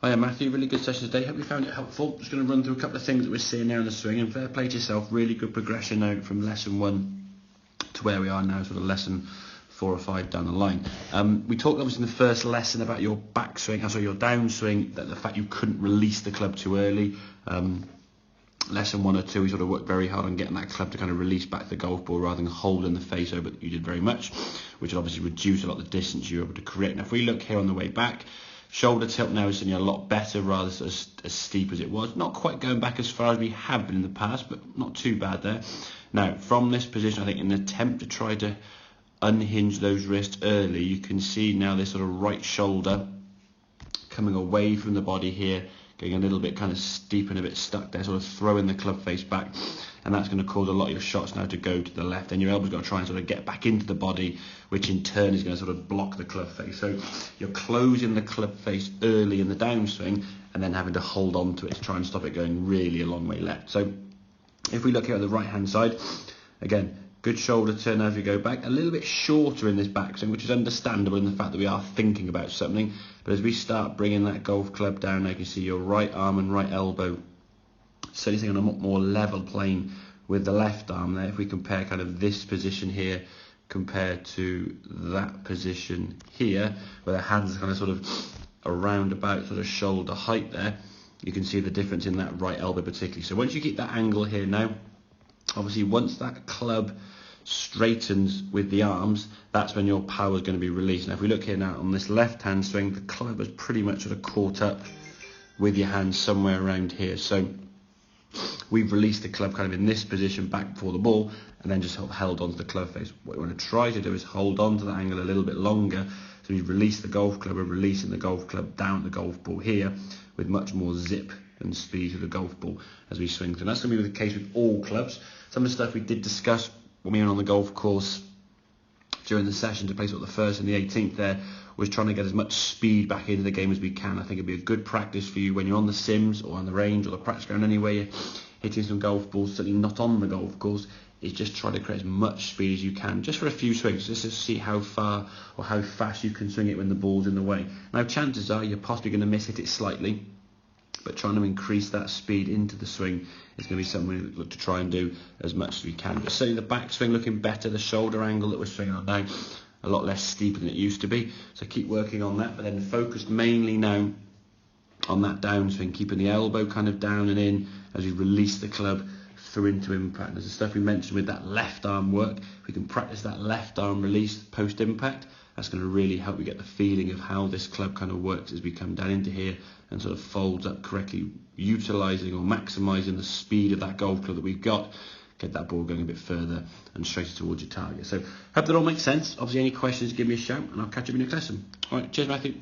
Hiya Matthew, really good session today. Hope you found it helpful. Just going to run through a couple of things that we're seeing now in the swing, and fair play to yourself. Really good progression now from lesson 1 to where we are now, sort of lesson 4 or 5 down the line. We talked obviously in the first lesson about your backswing, sorry, your downswing, that the fact you couldn't release the club too early. Lesson 1 or 2, we sort of worked very hard on getting that club to kind of release back the golf ball rather than holding the face over that you did very much, which will obviously reduce a lot of the distance you were able to create. Now if we look here on the way back, shoulder tilt now is sitting a lot better, rather as steep as it was. Not quite going back as far as we have been in the past, but not too bad there. Now, from this position, I think in an attempt to try to unhinge those wrists early, you can see now this sort of right shoulder coming away from the body here, getting a little bit kind of steep and a bit stuck there, sort of throwing the club face back. And that's going to cause a lot of your shots now to go to the left, and your elbow's got to try and sort of get back into the body, which in turn is going to sort of block the club face. So you're closing the club face early in the downswing and then having to hold on to it to try and stop it going really a long way left. So if we look here at the right hand side, again, good shoulder turn as we go back, a little bit shorter in this backswing, which is understandable in the fact that we are thinking about something. But as we start bringing that golf club down, now you can see your right arm and right elbow sitting on a more level plane with the left arm there. If we compare kind of this position here compared to that position here, where the hands are kind of sort of around about sort of shoulder height there, you can see the difference in that right elbow particularly. So once you keep that angle here now, obviously once that club straightens with the arms, that's when your power is going to be released. Now if we look here now on this left hand swing, the club is pretty much sort of caught up with your hands somewhere around here. So we've released the club kind of in this position back before the ball, and then just sort of held onto the club face. What we want to try to do is hold on to that angle a little bit longer. So we've released the golf club, we're releasing the golf club down the golf ball here with much more zip and speed to the golf ball as we swing through. And that's going to be the case with all clubs. Some of the stuff we did discuss when we were on the golf course during the session to play sort of the 1st and the 18th there, was trying to get as much speed back into the game as we can. I think it'd be a good practice for you when you're on the sims or on the range or the practice ground anyway, you're hitting some golf balls, certainly not on the golf course, is just try to create as much speed as you can, just for a few swings, just to see how far or how fast you can swing it when the ball's in the way. Now chances are you're possibly going to miss hit it slightly, but trying to increase that speed into the swing is going to be something we look to try and do as much as we can. But certainly the backswing looking better, the shoulder angle that we're swinging on now, a lot less steep than it used to be. So keep working on that, but then focus mainly now on that downswing, keeping the elbow kind of down and in as we release the club through into impact. There's the stuff we mentioned with that left arm work. If we can practice that left arm release post impact, that's going to really help you get the feeling of how this club kind of works as we come down into here and sort of folds up correctly, utilising or maximising the speed of that golf club that we've got. Get that ball going a bit further and straighter towards your target. So hope that all makes sense. Obviously any questions, give me a shout and I'll catch you in the next lesson. Alright, cheers Matthew.